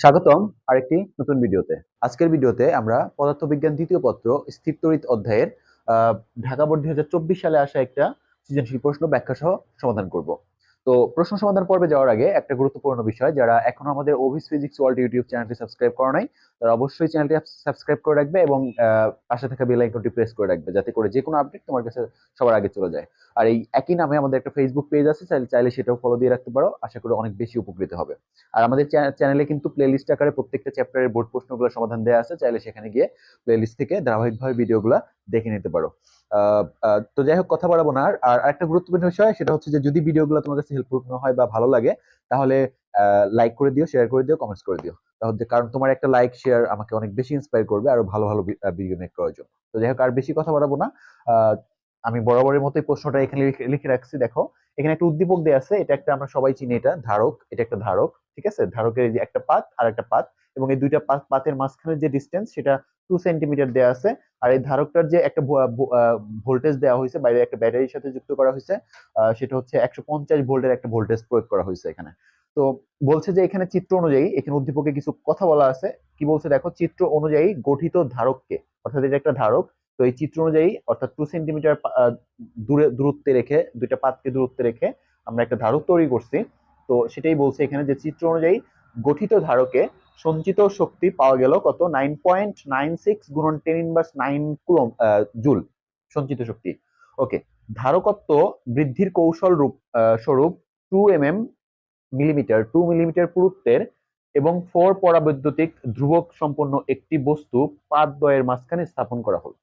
স্বাগতম আরেকটি নতুন ভিডিওতে। আজকের ভিডিওতে আমরা পদার্থবিজ্ঞান দ্বিতীয় পত্র স্থির তড়িৎ অধ্যায়ের আহ, ঢাকা বোর্ড 2024 সালে আসা একটা সৃজনশীল প্রশ্ন ব্যাখ্যা সহ সমাধান করব। তো প্রশ্ন সমাধান পর্বে যাওয়ার আগে একটা গুরুত্বপূর্ণ বিষয়, যারা এখনো আমাদের ওভিস ফিজিক্স ওয়ার্ল্ড ইউটিউব চ্যানেলটি সাবস্ক্রাইব করা নাই, তারা অবশ্যই চ্যানেলটি সাবস্ক্রাইব করে রাখবে এবং পাশে থাকা বেল আইকনটি প্রেস করে রাখবে, যাতে করে যে কোনো আপডেট তোমার কাছে সবার আগে চলে যায়। আর এই একই নামে আমাদের একটা ফেসবুক পেজ আছে, চাইলে সেটাও ফলো দিয়ে রাখতে পারো। আশা করি অনেক বেশি উপকৃত হবে। আর আমাদের চ্যানেলে কিন্তু প্লেলিস্ট আকারে প্রত্যেকটা চ্যাপ্টারের বোর্ড প্রশ্নগুলো সমাধান দেওয়া আছে, চাইলে সেখানে গিয়ে প্লেলিস্ট থেকে ধারাবাহিকভাবে ভিডিওগুলো দেখে নিতে পারো। তো যাই হোক, কথা বাড়াবো না। আর একটা গুরুত্বপূর্ণ বিষয়, সেটা হচ্ছে যে যদি ভিডিওগুলো তোমার কাছে হেল্পফুল হয় বা ভালো লাগে, তাহলে লাইক করে দিও, শেয়ার করে দিও, কমেন্টস করে দিও। তাহলে কারণ তোমার একটা লাইক শেয়ার আমাকে অনেক বেশি ইন্সপায়ার করবে আরো ভালো ভালো ভিডিও মেক করার জন্য। তো যাই হোক, আর বেশি কথা বাড়াবো না। আহ, আমি বরাবরের মতোই প্রশ্নটা এখানে লিখে রাখছি। দেখো, এখানে একটা উদ্দীপক দেয়া আছে। এটা একটা, আমরা সবাই চিনি, এটা ধারক। এটা একটা ধারক, ঠিক আছে? ধারকের এই যে একটা পাত আর একটা পাত, এবং এই দুইটা পাতের মাঝখানে যে ডিস্টেন্স, সেটা 2 সেন্টিমিটার দেয়া আছে। আর এই ধারকটার যে একটা ভোল্টেজ দেওয়া হয়েছে, বাইরে একটা ব্যাটারির সাথে যুক্ত করা হয়েছে। সেটা হচ্ছে 150 ভোল্টের একটা ভোল্টেজ প্রয়োগ করা হয়েছে এখানে। তো বলছে যে এখানে চিত্র অনুযায়ী, এখানে উদ্দীপকে কিছু কথা বলা আছে। কি বলছে দেখো, চিত্র অনুযায়ী গঠিত ধারককে, অর্থাৎ এটা একটা ধারক। তো এই চিত্র অনুযায়ী, অর্থাৎ 2 সেন্টিমিটার দূরত্বে রেখে, দুইটা পাতকে দূরত্বে রেখে আমরা একটা ধারক তৈরি করছি। তো সেটাই বলছে এখানে, যে চিত্র অনুযায়ী গঠিত ধারকে সঞ্চিত শক্তি পাওয়া গেল কত, 9.96 গুণন 10⁻৯ কুলম জুল সঞ্চিত শক্তি। ওকে। ধারকত্ব বৃদ্ধির কৌশল স্বরূপ 2 মিলিমিটার পুরুত্বের এবং 4 পরাবৈদ্যুতিক ধ্রুবক সম্পন্ন একটি বস্তু পাতদ্বয়ের মাঝখানে স্থাপন করা হল।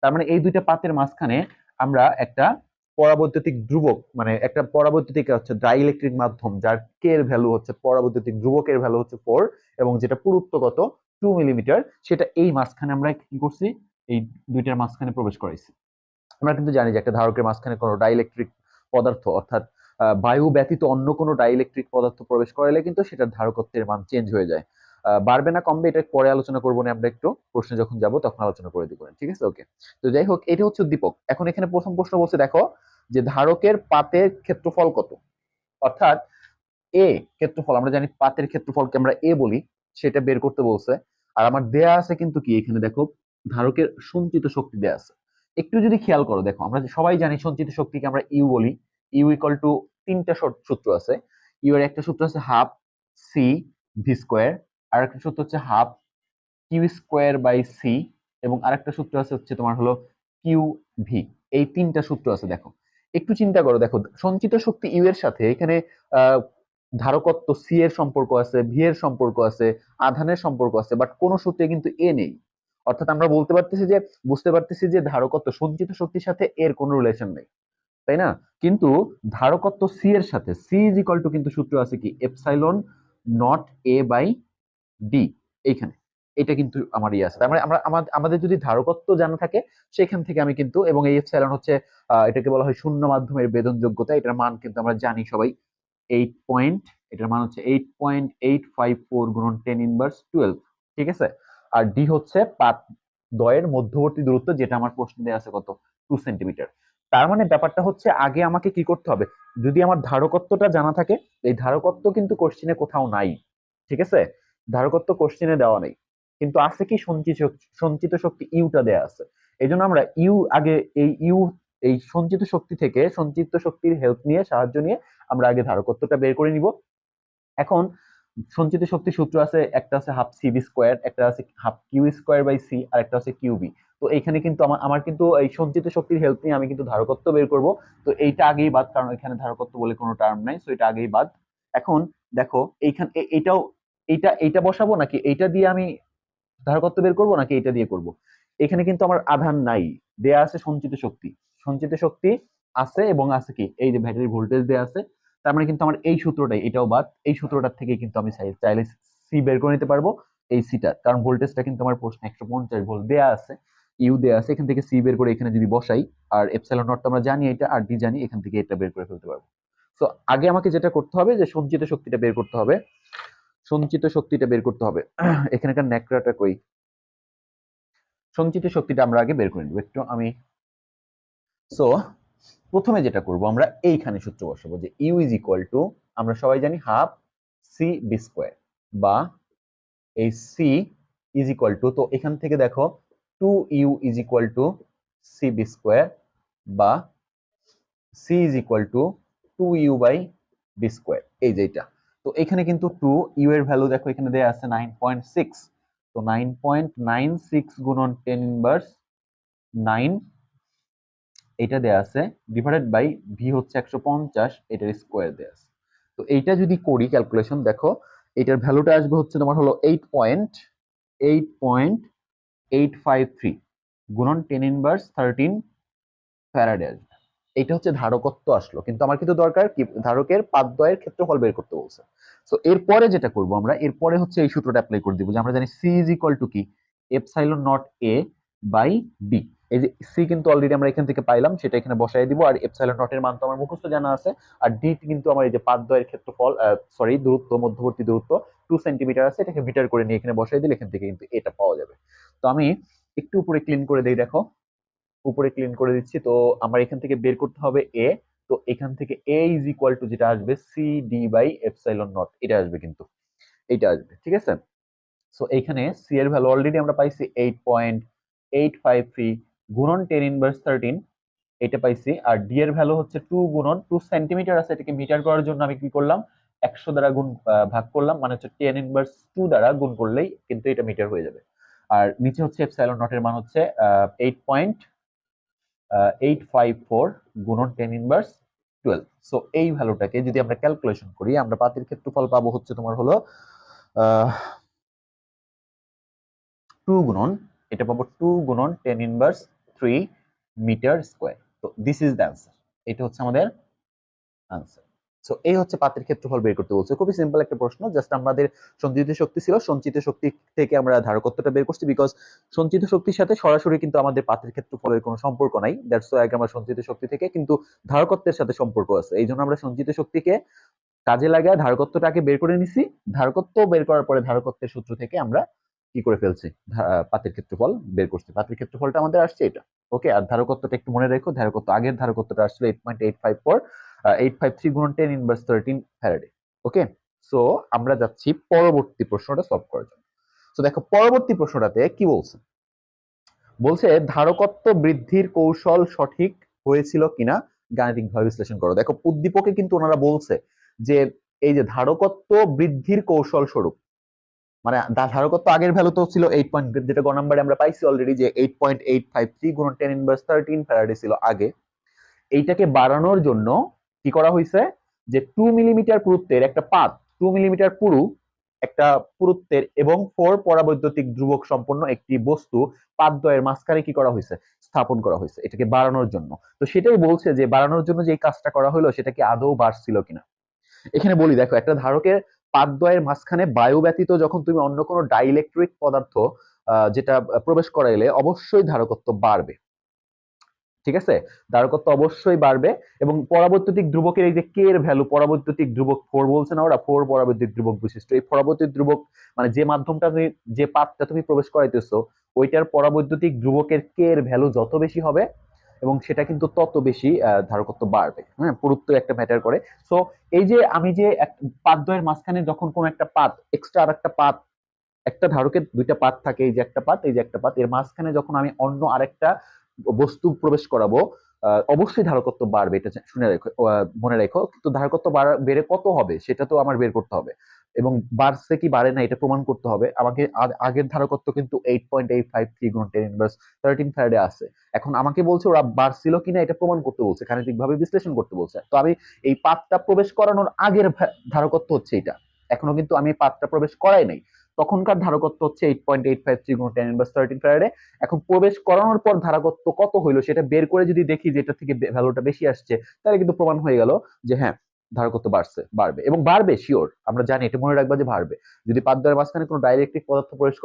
তার মানে এই দুইটা পাতের মাঝখানে আমরা একটা পরাবৈদ্যুতিক ধ্রুবক, মানে একটা পরাবৈদ্যুতিক হচ্ছে ডাইইলেকট্রিক মাধ্যম, যার কে এর ভ্যালু হচ্ছে, পরাবৈদ্যুতিক ধ্রুবকের ভ্যালু হচ্ছে 4, এবং যেটা পুরুত্ব কত, 2 মিলিমিটার, সেটা এই মাঝখানে আমরা কি করছি, এই দুইটার মাঝখানে প্রবেশ করাইছি। আমরা কিন্তু জানি যে একটা ধারকের মাঝখানে কোনো ডাইইলেকট্রিক পদার্থ, অর্থাৎ বায়ু ব্যতীত অন্য কোনো ডাইইলেকট্রিক পদার্থ প্রবেশ করালে কিন্তু সেটার ধারকত্বের মান চেঞ্জ হয়ে যায়। বাড়বে না কমবে, এটা পরে আলোচনা করবো না, আমরা একটু প্রশ্নে যখন যাব তখন আলোচনা করে দিব, ঠিক আছে? ওকে। তো যাই হোক, এটা হচ্ছে উদ্দীপক। এখন এখানে প্রথম প্রশ্ন বলছে, দেখো যে ধারকের পাতের ক্ষেত্রফল কত, অর্থাৎ এ ক্ষেত্রফল, আমরা জানি পাতের ক্ষেত্রফলকে আমরা এ বলি, সেটা বের করতে বলছে। আর আমার দেয়া আছে কিন্তু কি, এখানে দেখো ধারকের সঞ্চিত শক্তি দেয়া আছে। একটু যদি খেয়াল করো, দেখো আমরা সবাই জানি সঞ্চিত শক্তিকে আমরা ইউ বলি। ইউ ইকুয়াল টু তিনটা সূত্র আছে। ইউ এর একটা সূত্র আছে হাফ সি ভি স্কোয়ার, আর একটা সূত্র হচ্ছে half Q square by C, এবং আরেকটা সূত্র আছে হচ্ছে তোমার হলো কিউ ভি। এই তিনটা সূত্র আছে। দেখো, একটু চিন্তা করো, দেখো সঞ্চিত শক্তি ইউ এর সাথে এখানে আহ ধারকত্ব সি এর সম্পর্ক আছে, ভি এর সম্পর্ক আছে, আধানের সম্পর্ক আছে, বাট কোন সূত্রে কিন্তু এ নেই। অর্থাৎ আমরা বুঝতে পারতেছি যে ধারকত্ব সঞ্চিত শক্তির সাথে এর কোনো রিলেশন নেই, তাই না? কিন্তু ধারকত্ব সি এর সাথে, সি ইজ ইকুয়াল টু কিন্তু সূত্র আছে কি, epsilon naught A by D. এইখানে এটা কিন্তু আমার ইয়ে আছে। তার মানে আমাদের যদি ধারকত্ব জানা থাকে, সেখান থেকে আমি কিন্তু, এবং এই এপসাইলন হচ্ছে এটাকে বলা হয় শূন্য মাধ্যমের বেদন যোগ্যতা। এটার মান কিন্তু আমরা জানি সবাই, 8 পয়েন্ট, এটার মান হচ্ছে 8.854 গুণন 10⁻12, ঠিক আছে? আর ডি হচ্ছে পাত দ্বয়ের মধ্যবর্তী দূরত্ব, যেটা আমার প্রশ্ন দেওয়া আছে কত, 2 সেন্টিমিটার। তার মানে ব্যাপারটা হচ্ছে, আগে আমাকে কি করতে হবে, যদি আমার ধারকত্বটা জানা থাকে, এই ধারকত্ব কিন্তু কোশ্চিনে কোথাও নাই, ঠিক আছে? ধারকত্ব কোশ্চিনে দেওয়া নেই, কিন্তু আছে কি, সঞ্চিত শক্তি ইউটা দেয়া আছে। এই জন্য আমরা ইউ আগে, এই সঞ্চিত শক্তি থেকে, সঞ্চিত শক্তির হেল্প নিয়ে, সাহায্য নিয়ে আমরা আগে ধারকত্বটা বের করে নিব। এখন সঞ্চিত শক্তির সূত্র আছে, একটা আছে হাফ সি বি স্কোয়ার, একটা আছে half Q square by C, আর একটা আছে কিউবি। তো এইখানে কিন্তু আমার কিন্তু এই সঞ্চিত শক্তির হেল্প নিয়ে আমি কিন্তু ধারকত্ব বের করব। তো এইটা আগেই বাদ, কারণ এখানে ধারকত্ব বলে কোনো টার্ম নাই, সো এটা আগেই বাদ। এখন দেখো, এইখানে এইটাও, এইটা বসাবো নাকি এইটা দিয়ে আমি ধারকত্ব বের করবো, নাকি এটা দিয়ে করব? এখানে কিন্তু আমার আধান নাই, দেয়া আছে সঞ্চিত শক্তি। সঞ্চিত শক্তি আছে, এবং আছে কি, এই যে ব্যাটারি ভোল্টেজ দেয়া আছে। তার মানে কিন্তু আমার এই সূত্রটাই, এটাও বাদ। এই সূত্রটার থেকে কিন্তু আমি চাইলে সি বের করে নিতে পারবো, এই সিটা, কারণ ভোল্টেজটা কিন্তু আমার প্রশ্নে 150 ভোল্ট দেয়া আছে, ইউ দেয়া আছে। এখান থেকে সি বের করে এখানে যদি বসাই, আর এপসাইলন নট তো আমরা জানি এটা, আর ডি জানি, এখান থেকে এটা বের করে ফেলতে পারবো। তো আগে আমাকে যেটা করতে হবে, যে সঞ্চিত শক্তিটা বের করতে হবে। সঞ্চিত শক্তিটা বের করতে হবে। এখানকার ন্যাকড়াটা কই, সঞ্চিত শক্তিটা আমরা আগে বের করে নেব একটু আমি। সো প্রথমে যেটা করব, আমরা এইখানে সূত্র বসাবো, যে ইউ ইজ ইকুয়াল টু, আমরা সবাই জানি হাফ সি বি স্কোয়ার, বা এই সি ইজ ইকুয়াল টু, তো এখান থেকে দেখো 2u is equal to C B square, বা C is equal to 2u by B square, এই যেটা। তো এখানে কিন্তু 2u এর ভ্যালু দেখো এখানে দেয়া আছে 9.6, তো 9.96 গুণন 10 ইনভার্স 9, এটা দেয়া আছে, ডিভাইডেড বাই ভি হচ্ছে 150, এটার স্কোয়ার দেয়া আছে। তো এইটা যদি করি ক্যালকুলেশন, দেখো এটার ভ্যালুটা আসবে হচ্ছে তোমার হলো 8.853 গুণন 10 ইনভার্স 13 ফ্যারাডে আসবে। এটা হচ্ছে ধারকত্ব আসলো, কিন্তু আমার কিন্তু দরকার কি ধারকের পাদদ্বয়ের ক্ষেত্রফল বের করতে বলছে। সো এরপরে যেটা করব আমরা, এরপরে হচ্ছে এই সূত্রটা অ্যাপ্লাই করে দিব, যে আমরা জানি সি ইজ ইকুয়াল টু কি epsilon naught A by B. এই যে সি কিন্তু অলরেডি আমরা এখান থেকে পাইলাম, সেটা এখানে বসাই দিব, আর এপসাইলন নট এর মান তো আমার মুখস্থ জানা আছে, আর ডি কিন্তু আমার এই যে পাদদ্বয়ের ক্ষেত্রফল, সরি দূরত্ব, মধ্যবর্তী দূরত্ব 2 সেন্টিমিটার আছে, এটাকে মিটার করে নিয়ে এখানে বসাই দিলে এখান থেকে কিন্তু এটা পাওয়া যাবে। তো আমি একটু উপরে ক্লিন করে দেই, দেখো উপরে ক্লিন করে দিচ্ছি। তো আমার এখান থেকে বের করতে হবে এ, তো এখান থেকে এ ইজ ইকুয়াল টু যেটা আসবে C D by epsilon naught, এটা আসবে, কিন্তু এটা আসবে, ঠিক আছে। সো এইখানে সি এর ভ্যালু অলরেডি আমরা পাইছি 8.853 গুণন 10 ইনভার্স 13, এটা পাইছি। আর ডি এর ভ্যালু হচ্ছে 2 গুণন 2 সেন্টিমিটার আছে, এটাকে মিটার করার জন্য আমি কি করলাম 100 দ্বারা গুণ ভাগ করলাম, মানে হচ্ছে 10 ইনভার্স 2 দ্বারা গুণ করলেই কিন্তু এটা মিটার হয়ে যাবে। আর নিচে হচ্ছে এপসাইলন নট এর মান হচ্ছে 8.854 গুণন 10 ইনভার্স 12। সো এই ভ্যালুটাকে যদি আমরা ক্যালকুলেশন করি, আমরা পাতির ক্ষেত্রফল পাবো হচ্ছে তোমার হলো 2 গুণন, এটা পাবো 2 গুণন 10 ইনভার্স 3 মিটার স্কোয়ার। তো দিস ইজ দ্য অ্যান্সার, এটা হচ্ছে আমাদের আনসার। সো এই হচ্ছে পাতের ক্ষেত্রফল বের করতে বলছে, খুবই সিম্পল একটা প্রশ্ন। জাস্ট আমাদের সঞ্চিত শক্তি ছিল, সঞ্চিত শক্তি থেকে আমরা ধারকত্বটা বের করছি, বিকজ সঞ্চিত শক্তির সাথে সরাসরি কিন্তু আমাদের পাতের ক্ষেত্রফলের কোনো সম্পর্ক নাই, দ্যাটস ওয়াই আমরা সঞ্চিত শক্তি থেকে কিন্তু ধারকত্বের সাথে সম্পর্ক আছে, এই জন্য আমরা সঞ্চিত শক্তিকে কাজে লাগায় ধারকত্বটাকে বের করে নিছি। ধারকত্ব বের করার পরে ধারকত্বের সূত্র থেকে আমরা কি করে ফেলছি, পাতের ক্ষেত্রফল বের করছি, পাতের ক্ষেত্রফলটা আমাদের আসছে এটা। ওকে, আর ধারকত্বটা একটু মনে রেখো, ধারকত্ব আগের ধারকত্বটা আসছিল 8.854, 853 গুণন 10 ইনভার্স 13 ফ্যারাডে। ওকে, সো আমরা যাচ্ছি পরবর্তী প্রশ্নটা সলভ করার জন্য। তো দেখো পরবর্তী প্রশ্নটাতে কি বলছে, বলছে ধারকত্ব বৃদ্ধির কৌশল সঠিক হয়েছিল কিনা গাণিতিকভাবে বিশ্লেষণ করো। দেখো উদ্দীপকে কিন্তু ওনারা বলছে যে এই যে ধারকত্ব বৃদ্ধির কৌশল স্বরূপ, মানে ধারকত্ব আগের ভ্যালু তো ছিল 8 পয়েন্ট, যেটা গ নাম্বারে আমরা পাইছি অলরেডি, যে 8.853 গুণন 10 ইনভার্স 13 ফ্যারাডে ছিল আগে। এইটাকে বাড়ানোর জন্য কি করা হয়েছে, যে 2 মিলিমিটার পুরুত্বের একটা পাত, 2 মিলিমিটার পুরু একটা পুরুত্বের এবং 4 পরাবৈদ্যুতিক ধ্রুবক সম্পন্ন একটি বস্তু পাদদ্বয়ের মাঝখানে কি করা হয়েছে, স্থাপন করা হয়েছে, এটাকে বাড়ানোর জন্য। তো সেটাই বলছে যে বাড়ানোর জন্য যে কাজটা করা হলো সেটা কি আদৌ বাড়ছিল কিনা। এখানে বলি দেখো, একটা ধারকের পাদদ্বয়ের মাঝখানে বায়ু ব্যতীত যখন তুমি অন্য কোনো ডাইইলেকট্রিক পদার্থ যেটা প্রবেশ করাইলে অবশ্যই ধারকত্ব বাড়বে, ঠিক আছে, ধারকত্ব অবশ্যই বাড়বে। এবং পরাবৈদ্যুতিক ধ্রুবকের এই যে কে এর ভ্যালু, পরাবৈদ্যুতিক ধ্রুবক 4 বলছে না ওরা, 4 পরাবৈদ্যুতিক ধ্রুবক বিশিষ্ট এই পরাবৈদ্যুতিক ধ্রুবক, মানে যে মাধ্যমটা তুমি, যে পাতটা তুমি প্রবেশ করাইতেছো, ওইটার পরাবৈদ্যুতিক ধ্রুবকের কে এর ভ্যালু যত বেশি হবে এবং সেটা কিন্তু তত বেশি ধারকত্ব বাড়বে। হ্যাঁ, পুরুত্ব একটা ম্যাটার করে। সো এই যে আমি যে পাতদ্বয়ের মাঝখানে যখন কোন একটা পাত এক্সট্রা আর একটা পাত, একটা ধারকের দুইটা পাত থাকে, এই যে একটা পাত, এই যে একটা পাত, এর মাঝখানে যখন আমি অন্য আরেকটা বস্তু প্রবেশ করাবো, অবশ্যই ধারকত্ব বাড়বে, এটা শুনে রেখো, মনে রেখো। কিন্তু ধারকত্ব বেড়ে কত হবে সেটা তো আমার বের করতে হবে, এবং বাড়ছে কি বাড়ে না এটা প্রমাণ করতে হবে আমাকে। আগের ধারকত্ব কিন্তু 8.853 গুণ 10 ইনভার্স 13 ফ্যারাডে আছে। এখন আমাকে বলছে ওরা বাড়ছিল কিনা এটা প্রমাণ করতে বলছে, গাণিতিক ভাবে বিশ্লেষণ করতে বলছে। তো আমি এই পাতটা প্রবেশ করানোর আগের ধারকত্ব হচ্ছে এটা, এখনো কিন্তু আমি পাতটা প্রবেশ করাই নাই, তখনকার ধারকত্ব হচ্ছে 8.853 গুণ 10 ইনভার্স 13 ফ্যারাডে। এখন প্রবেশ করানোর পর ধারকত্ব কত হইলো সেটা বের করে যদি দেখি যে এটা থেকে ভ্যালুটা বেশি আসছে, তাহলে কিন্তু প্রমাণ হয়ে গেল যে হ্যাঁ ধারকত্ব বাড়বে এবং বাড়বে শিওর, আমরা জানি, এটা মনে রাখবা যে বাড়বে। যদি পাতদ্বয়ের মাঝখানে কোনো ডাইইলেকট্রিক পদার্থ প্রবেশ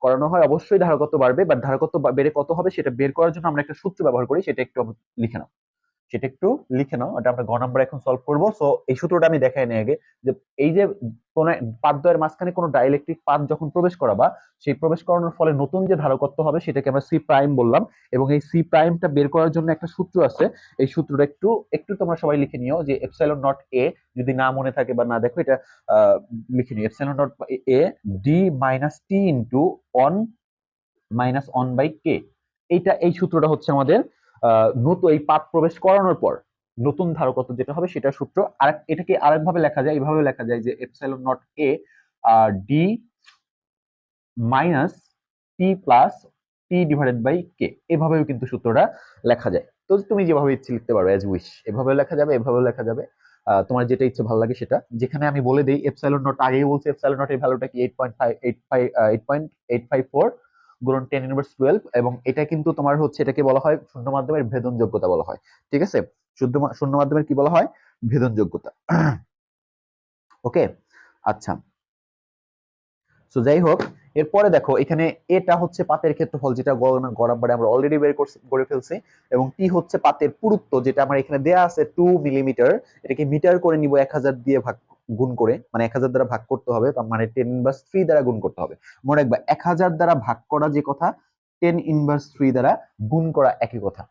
করানো হয় অবশ্যই ধারকত্ব বাড়বে, বাট ধারকত্ব বেড়ে কত হবে সেটা বের করার জন্য আমরা একটা সূত্র ব্যবহার করি, সেটা একটু লিখে নাও। সেটা একটু লিখে নাও। এটা আমরা গ নাম্বার এখন সলভ করবো। সো এই সূত্রটা আমি দেখাই নিই আগে, যে এই যে কোন পাতদ্বয়ের মাঝখানে কোনো ডাইইলেকট্রিক পাত যখন প্রবেশ করাবা, সেই প্রবেশ করানোর ফলে নতুন যে ধারকত্ব হবে সেটাকে আমরা সি প্রাইম বললাম। এবং এই সি প্রাইমটা বের করার জন্য একটা সূত্র আছে, এই সূত্রটা একটু একটু তোমরা সবাই লিখে নিও, যে এপসাইলন নট এ, যদি না মনে থাকে বা না দেখো এটা লিখে নিও, epsilon naught A D minus T into one minus one by K. এই সূত্রটা হচ্ছে আমাদের নতুন এই পাত প্রবেশ করানোর পর নতুন ধারকত্ব যেটা হবে সেটা সূত্র। আর এটাকে আরেকভাবে লেখা যায়, এইভাবে লেখা যায় যে epsilon naught A D minus T plus T divided by K, এভাবেও কিন্তু সূত্রটা লেখা যায়। তো তুমি যেভাবে ইচ্ছে লিখতে পারো, অ্যাজ উইশ, এভাবে লেখা যাবে, এভাবে লেখা যাবে, তোমার যেটা ইচ্ছে ভালো লাগে সেটা। যেখানে আমি বলে দিই এপসাইলন নট, আগেই বলছি এপসাইলন নট এর ভ্যালুটা কি 8.854 গুণন 10 ইনভার্স 12, এবং এটা কিন্তু তোমার হচ্ছে, এটাকে বলা হয় শূন্য মাধ্যমের ভেদন যোগ্যতা বলা হয়। ঠিক আছে, শূন্য মাধ্যমের কি বলা হয়? ভেদন যোগ্যতা। ওকে, আচ্ছা। সো যাই হোক, এরপরে দেখো এখানে এটা হচ্ছে পাতের ক্ষেত্রফল, যেটা গ নাম্বারে আমরা অলরেডি বের করে ফেলছি, এবং টি হচ্ছে পাতের পুরুত্ব, যেটা আমার এখানে দেয়া আছে 2 মিলিমিটার। এটাকে মিটার করে নিব 1000 দিয়ে গুণ করে, মানে 1000 দ্বারা ভাগ করতে হবে, তার মানে 10 ইনভার্স 3 দ্বারা গুণ করতে হবে। মনে রাখবা 1000 দ্বারা ভাগ করা যে কথা, 10 ইনভার্স 3 দ্বারা গুণ করা একই কথা।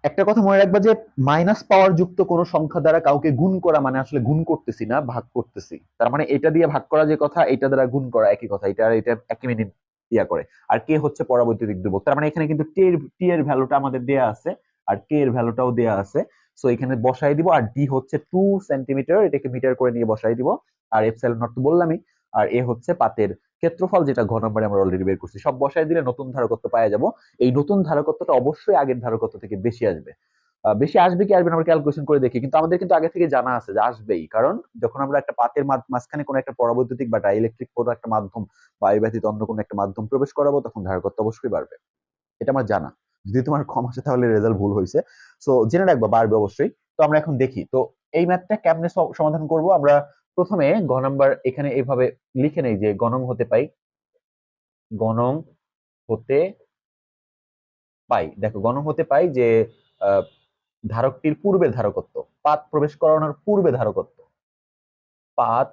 একটা কথা মনে রাখবা যে মাইনাস পাওয়ার যুক্ত কোনো সংখ্যা দ্বারা কাউকে গুণ করা মানে আসলে গুণ করতেছি না, ভাগ করতেছি। তার মানে এটা দিয়ে ভাগ করা যে কথা, এটা দ্বারা গুণ করা একই কথা, এটা একই মিনিট ইয়া করে। আর কে হচ্ছে পরাবৈদ্যুতিক ধ্রুবক, তার মানে এখানে কিন্তু টি এর ভ্যালুটা আমাদের দেয়া আছে, আর কে এর ভ্যালুটাও দেয়া আছে। সো এখানে বসাই দিব, আর ডি হচ্ছে 2 সেন্টিমিটার, এটাকে মিটার করে নিয়ে বসাই দিব। আর এপসাইলন নট তো বললামই। আর এ হচ্ছে পাতের ক্ষেত্রফল, যেটা ঘ নম্বরে আমরা অলরেডি বের করছি। সব বসাই দিলে নতুন ধারকত্ব পাওয়া যাব। এই নতুন ধারকত্বটা অবশ্যই আগের ধারকত্ব থেকে বেশি আসবে। বেশি আসবে কি আসবে না আমরা ক্যালকুলেশন করে দেখি, কিন্তু আমাদের কিন্তু আগে থেকে জানা আছে যে আসবেই। কারণ যখন আমরা একটা পাতের মাঝখানে কোনো একটা পরাবৈদ্যুতিক বা ডাইইলেকট্রিক কোনো একটা মাধ্যম বা এই ব্যতীত অন্য কোনো একটা মাধ্যম প্রবেশ করাবো, তখন ধারকত্ব অবশ্যই বাড়বে। এটা আমার জানা। যদি তোমার কম আসে তাহলে রেজাল্ট ভুল হয়েছে। সো জেনে রাখবা বাড়বে অবশ্যই। তো আমরা এখন দেখি, তো এই ম্যাথটা কেমনে সমাধান করব। আমরা প্রথমে ঘ নাম্বার এখানে এইভাবে লিখে নেই যে গণং হতে পাই, গণং হতে পাই। দেখো গণং হতে পাই যে ধারকটির পূর্বে ধারকত্ব, পাত প্রবেশ করানোর পূর্বে ধারকত্ব, পাত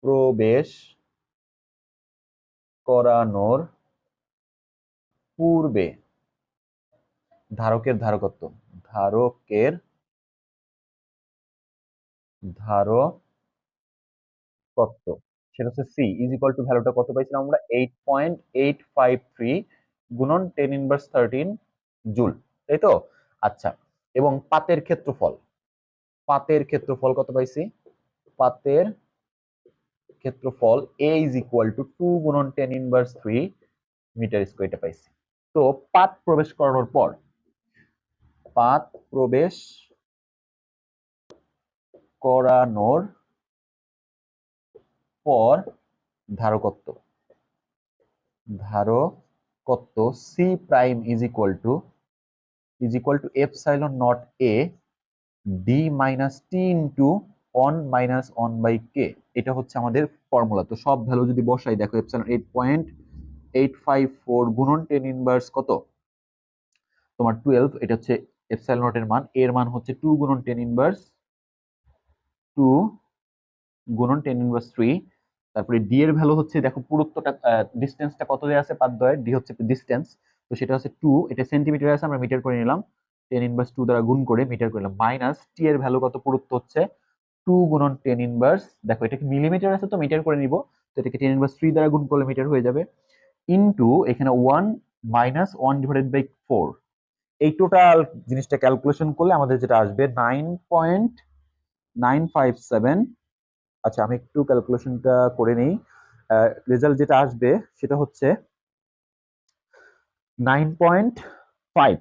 প্রবেশ করানোর পূর্বে ধারকের ধারকত্ব, ধারকের ধারকত্ব, সেটা হচ্ছে সি ইজ ইকুয়াল টু, ভ্যালুটা কত পাইছিলাম আমরা? 8.853 গুণন 10 ইনভার্স 13 জুল, তাই তো? আচ্ছা, এবং পাতের ক্ষেত্রফল, পাতের ক্ষেত্রফল কত পাইছি? পাতের ক্ষেত্রফল a ইজ ইকুয়াল টু 2 গুণন 10 ইনভার্স 3 মিটার স্কয়ার, এটা পাইছি। তো পাত প্রবেশ করানোর পর, পাত প্রবেশ করানোর পর ধারকত্ব, ধারকত্ব C prime is equal to epsilon naught A D minus T into one minus one by K. এটা হচ্ছে আমাদের ফর্মুলা। তো সব ভ্যালু যদি বসাই, দেখো এপসাইলন 8.854 গুণন 10 ইনভার্স কত তোমার 12, এটা হচ্ছে এপসাইলন নট এর মান, এর মান হচ্ছে 2 গুণন 10 ইনভার্স 2 গুণন 10 ইনভার্স 3। তারপরে ডি এর ভ্যালু হচ্ছে, দেখো পুরুত্বটা, ডিসটেন্সটা কত দেয়া আছে পাতদ্বয়ের, ডি হচ্ছে ডিসটেন্স, তো সেটা হচ্ছে 2, এটা সেন্টিমিটার আছে, আমরা মিটার করে নিলাম, 10 ইনভার্স 2 দ্বারা গুণ করে মিটার করে নিলাম, মাইনাস টি এর ভ্যালু কত, পুরুত্ব হচ্ছে 2 গুণন 10 ইনভার্স, দেখো এটা কি মিলিমিটার আছে তো মিটার করে নিব, তো এটাকে 10 ইনভার্স 3 দ্বারা গুণ করলে মিটার হয়ে যাবে, ইনটু এখানে 1 মাইনাস 1 ডিভাইডেড বাই 4। এই টোটাল জিনিসটা ক্যালকুলেশন করলে আমাদের যেটা আসবে 9.957। আচ্ছা আমি একটু ক্যালকুলেশনটা করে নেই, রেজাল্ট যেটা আসবে সেটা হচ্ছে 9.5,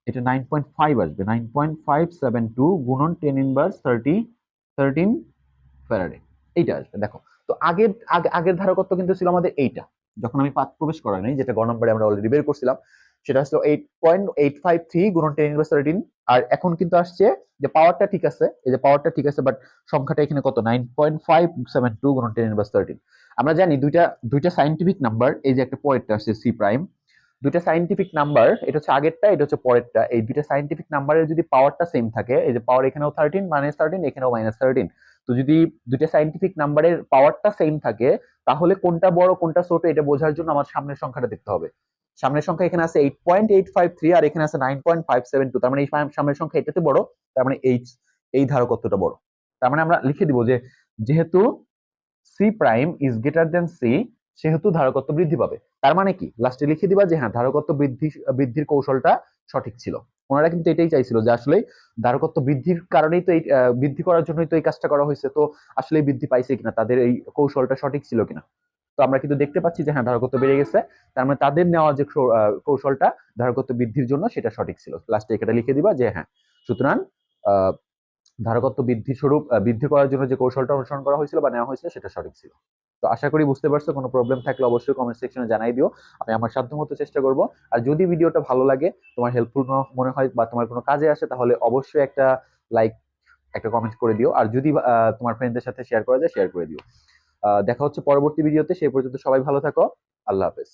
এটা 9.5 আসবে, 9.572 গুণন 10 ইনভার্স 13 ফ্যারাডে, এইটা আসবে। দেখো তো আগের ধারকত্ব কিন্তু ছিল আমাদের এইটা, যখন আমি পাত প্রবেশ করা নাই, যেটা গ নম্বরে আমরা অলরেডি বের করছিলাম, সেটা আসলে 8.853 গুণন 10 ইনভার্স 13। আর এখন কিন্তু আসছে যে পাওয়ারটা ঠিক আছে, এই যে পাওয়ারটা ঠিক আছে, বাট সংখ্যাটা এখানে কত, 9.572 গুণন 10 ইনভার্স 13। আমরা জানি দুইটা সায়েন্টিফিক নাম্বার, এই যে একটা পরেরটা আসছে সি প্রাইম, দুইটা সাইন্টিফিক নাম্বার, এটা হচ্ছে আগেরটা, এটা হচ্ছে পরেরটা, এই দুইটা সাইন্টিফিক নাম্বারের যদি পাওয়ারটা সেম থাকে, এই যে পাওয়ার এখানেও 13 -13 এখানেও -13, তো যদি দুইটা সাইন্টিফিক নাম্বারের পাওয়ারটা সেম থাকে, তাহলে কোনটা বড় কোনটা ছোট এটা বোঝার জন্য আমার সামনের সংখ্যাটা দেখতে হবে। সামনের সংখ্যা এখানে আছে 8.853 আর এখানে আছে 9.572, তার মানে এই সামনের সংখ্যা এটাতে বড়, তার মানে এই ধারকত্বটা বড়। তার মানে আমরা লিখে দিব যে যেহেতু C prime is greater than C, সেহেতু ধারকত্ব বৃদ্ধি পাবে। তার মানে কি, লাস্টে লিখে দিবা যে হ্যাঁ ধারকত্ব বৃদ্ধির কৌশলটা সঠিক ছিল। ওনারা কিন্তু এটাই চাইছিল যে আসলে ধারকত্ব বৃদ্ধির কারণেই তো এই বৃদ্ধি করার জন্যই তো এই কাজটা করা হয়েছে, তো আসলে বৃদ্ধি পাইছে কিনা, তাদের এই কৌশলটা সঠিক ছিল কিনা। তো আমরা কিন্তু দেখতে পাচ্ছি যে হ্যাঁ ধারকত্ব বেড়ে গেছে, তার মানে তাদের নেওয়া যে কৌশলটা ধারকত্ব বৃদ্ধির জন্য সেটা সঠিক ছিল। লাস্টে এটা লিখে দিবা যে হ্যাঁ, সুতরাং আহ ধারকত্ব বৃদ্ধি স্বরূপ বৃদ্ধি করার জন্য যে কৌশলটা অনুসরণ করা হয়েছিল বা নেওয়া হয়েছিল সেটা সঠিক ছিল। তো আশা করি বুঝতে পারছো। কোনো প্রবলেম থাকলে অবশ্যই কমেন্ট সেকশনে জানাই দিও, আমি আমার সাধ্যমতো চেষ্টা করব। আর যদি ভিডিওটা ভালো লাগে, তোমার হেল্পফুল মনে হয় বা তোমার কোনো কাজে আসে, তাহলে অবশ্যই একটা লাইক, একটা কমেন্ট করে দিও। আর যদি তোমার ফ্রেন্ডদের সাথে শেয়ার করা যায়, শেয়ার করে দিও। দেখা হচ্ছে পরবর্তী ভিডিওতে, সেই পর্যন্ত সবাই ভালো থাকো। আল্লাহ হাফেজ।